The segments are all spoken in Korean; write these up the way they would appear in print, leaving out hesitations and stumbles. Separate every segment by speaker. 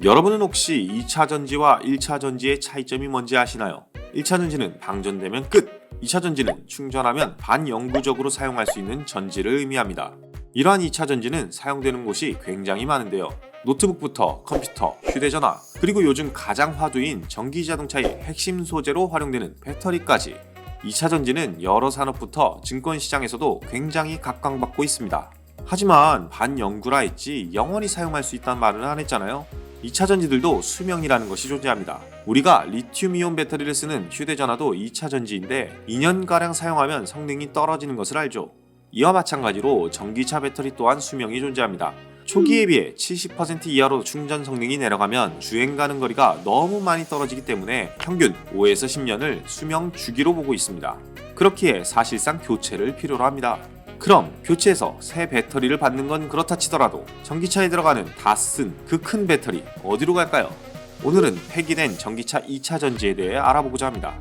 Speaker 1: 여러분은 혹시 2차 전지와 1차 전지의 차이점이 뭔지 아시나요? 1차 전지는 방전되면 끝! 2차 전지는 충전하면 반영구적으로 사용할 수 있는 전지를 의미합니다. 이러한 2차 전지는 사용되는 곳이 굉장히 많은데요. 노트북부터 컴퓨터, 휴대전화, 그리고 요즘 가장 화두인 전기자동차의 핵심 소재로 활용되는 배터리까지 2차 전지는 여러 산업부터 증권시장에서도 굉장히 각광받고 있습니다. 하지만 반영구라 했지 영원히 사용할 수 있다는 말은 안 했잖아요. 2차 전지들도 수명이라는 것이 존재합니다. 우리가 리튬이온 배터리를 쓰는 휴대전화도 2차 전지인데 2년가량 사용하면 성능이 떨어지는 것을 알죠. 이와 마찬가지로 전기차 배터리 또한 수명이 존재합니다. 초기에 비해 70% 이하로 충전 성능이 내려가면 주행 가는 거리가 너무 많이 떨어지기 때문에 평균 5에서 10년을 수명 주기로 보고 있습니다. 그렇기에 사실상 교체를 필요로 합니다. 그럼 교체해서 새 배터리를 받는 건 그렇다 치더라도 전기차에 들어가는 다 쓴 그 큰 배터리 어디로 갈까요? 오늘은 폐기된 전기차 2차 전지에 대해 알아보고자 합니다.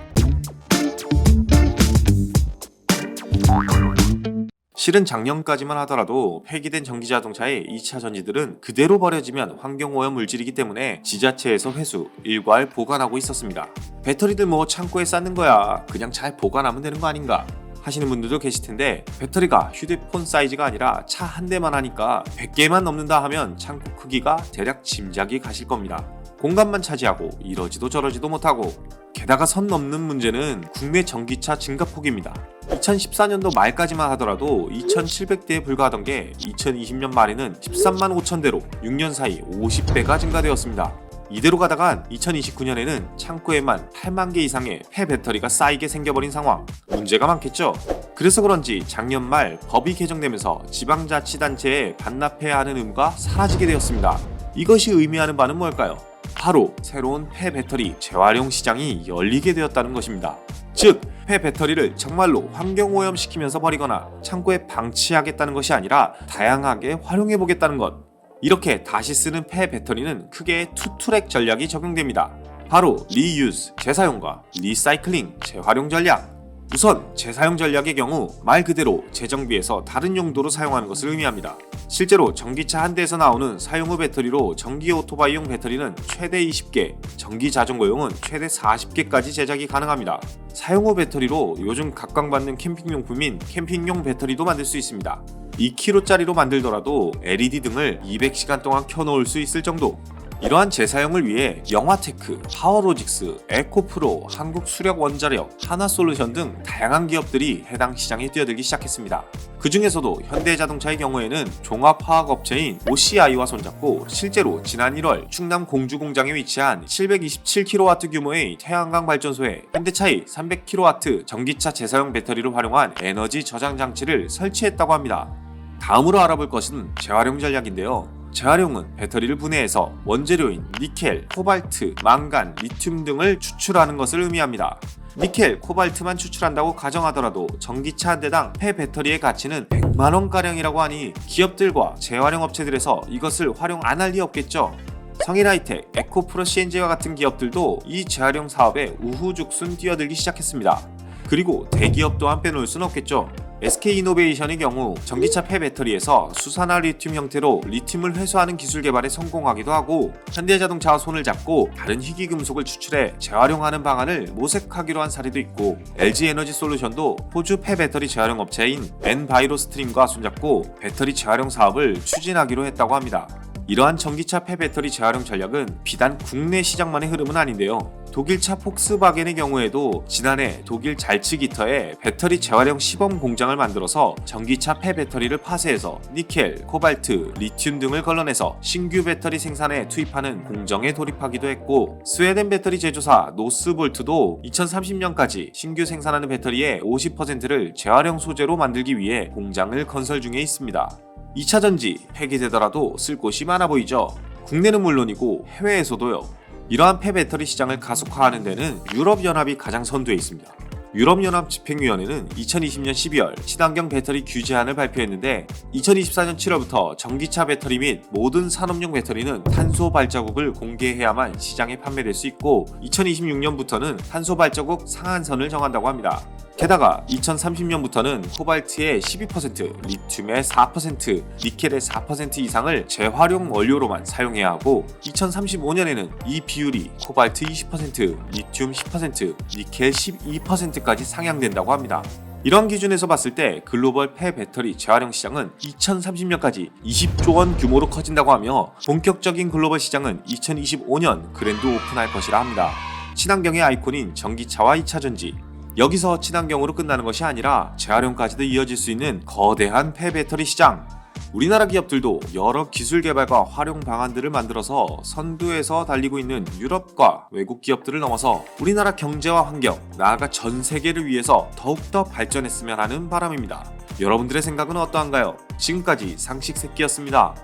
Speaker 1: 실은 작년까지만 하더라도 폐기된 전기자동차의 2차 전지들은 그대로 버려지면 환경오염 물질이기 때문에 지자체에서 회수, 일괄 보관하고 있었습니다. 배터리들 뭐 창고에 쌓는 거야, 그냥 잘 보관하면 되는 거 아닌가 하시는 분들도 계실 텐데, 배터리가 휴대폰 사이즈가 아니라 차 한 대만 하니까 100개만 넘는다 하면 창고 크기가 대략 짐작이 가실 겁니다. 공간만 차지하고 이러지도 저러지도 못하고, 게다가 선 넘는 문제는 국내 전기차 증가폭입니다. 2014년도 말까지만 하더라도 2,700대에 불과하던 게 2020년 말에는 13만 5천 대로 6년 사이 50배가 증가되었습니다. 이대로 가다간 2029년에는 창고에만 8만 개 이상의 폐배터리가 쌓이게 생겨버린 상황. 문제가 많겠죠? 그래서 그런지 작년 말 법이 개정되면서 지방자치단체에 반납해야 하는 의무가 사라지게 되었습니다. 이것이 의미하는 바는 뭘까요? 바로 새로운 폐배터리 재활용 시장이 열리게 되었다는 것입니다. 즉, 폐배터리를 정말로 환경오염시키면서 버리거나 창고에 방치하겠다는 것이 아니라 다양하게 활용해보겠다는 것. 이렇게 다시 쓰는 폐배터리는 크게 투 트랙 전략이 적용됩니다. 바로 리유즈, 재사용과 리사이클링, 재활용 전략. 우선 재사용 전략의 경우 말 그대로 재정비해서 다른 용도로 사용하는 것을 의미합니다. 실제로 전기차 한 대에서 나오는 사용 후 배터리로 전기 오토바이용 배터리는 최대 20개, 전기 자전거용은 최대 40개까지 제작이 가능합니다. 사용 후 배터리로 요즘 각광받는 캠핑용품인 캠핑용 배터리도 만들 수 있습니다. 2kg짜리로 만들더라도 LED 등을 200시간 동안 켜놓을 수 있을 정도. 이러한 재사용을 위해 영화테크, 파워로직스, 에코프로, 한국수력원자력, 하나솔루션 등 다양한 기업들이 해당 시장에 뛰어들기 시작했습니다. 그 중에서도 현대자동차의 경우에는 종합화학업체인 OCI와 손잡고 실제로 지난 1월 충남 공주 공장에 위치한 727kW 규모의 태양광 발전소에 현대차의 300kW 전기차 재사용 배터리를 활용한 에너지 저장 장치를 설치했다고 합니다. 다음으로 알아볼 것은 재활용 전략인데요. 재활용은 배터리를 분해해서 원재료인 니켈, 코발트, 망간, 리튬 등을 추출하는 것을 의미합니다. 니켈, 코발트만 추출한다고 가정하더라도 전기차 한 대당 폐배터리의 가치는 100만원가량이라고 하니 기업들과 재활용 업체들에서 이것을 활용 안 할 리 없겠죠. 성일하이텍, 에코프로 CNG와 같은 기업들도 이 재활용 사업에 우후죽순 뛰어들기 시작했습니다. 그리고 대기업 또한 빼놓을 수는 없겠죠. SK이노베이션의 경우 전기차 폐배터리에서 수산화 리튬 형태로 리튬을 회수하는 기술 개발에 성공하기도 하고, 현대자동차와 손을 잡고 다른 희귀금속을 추출해 재활용하는 방안을 모색하기로 한 사례도 있고, LG에너지솔루션도 호주 폐배터리 재활용 업체인 엔바이로스트림과 손잡고 배터리 재활용 사업을 추진하기로 했다고 합니다. 이러한 전기차 폐배터리 재활용 전략은 비단 국내 시장만의 흐름은 아닌데요. 독일차 폭스바겐의 경우에도 지난해 독일 잘츠기터에 배터리 재활용 시범 공장을 만들어서 전기차 폐배터리를 파쇄해서 니켈, 코발트, 리튬 등을 걸러내서 신규 배터리 생산에 투입하는 공정에 돌입하기도 했고, 스웨덴 배터리 제조사 노스볼트도 2030년까지 신규 생산하는 배터리의 50%를 재활용 소재로 만들기 위해 공장을 건설 중에 있습니다. 2차 전지 폐기되더라도 쓸 곳이 많아 보이죠. 국내는 물론이고 해외에서도요. 이러한 폐배터리 시장을 가속화하는 데는 유럽연합이 가장 선두에 있습니다. 유럽연합 집행위원회는 2020년 12월 친환경 배터리 규제안을 발표했는데, 2024년 7월부터 전기차 배터리 및 모든 산업용 배터리는 탄소 발자국을 공개해야만 시장에 판매될 수 있고, 2026년부터는 탄소 발자국 상한선을 정한다고 합니다. 게다가 2030년부터는 코발트의 12%, 리튬의 4%, 니켈의 4% 이상을 재활용 원료로만 사용해야 하고 2035년에는 이 비율이 코발트 20%, 리튬 10%, 니켈 12%까지 상향된다고 합니다. 이런 기준에서 봤을 때 글로벌 폐배터리 재활용 시장은 2030년까지 20조 원 규모로 커진다고 하며 본격적인 글로벌 시장은 2025년 그랜드 오픈할 것이라 합니다. 친환경의 아이콘인 전기차와 2차전지, 여기서 친환경으로 끝나는 것이 아니라 재활용까지도 이어질 수 있는 거대한 폐배터리 시장. 우리나라 기업들도 여러 기술 개발과 활용 방안들을 만들어서 선두에서 달리고 있는 유럽과 외국 기업들을 넘어서 우리나라 경제와 환경, 나아가 전 세계를 위해서 더욱더 발전했으면 하는 바람입니다. 여러분들의 생각은 어떠한가요? 지금까지 상식새끼였습니다.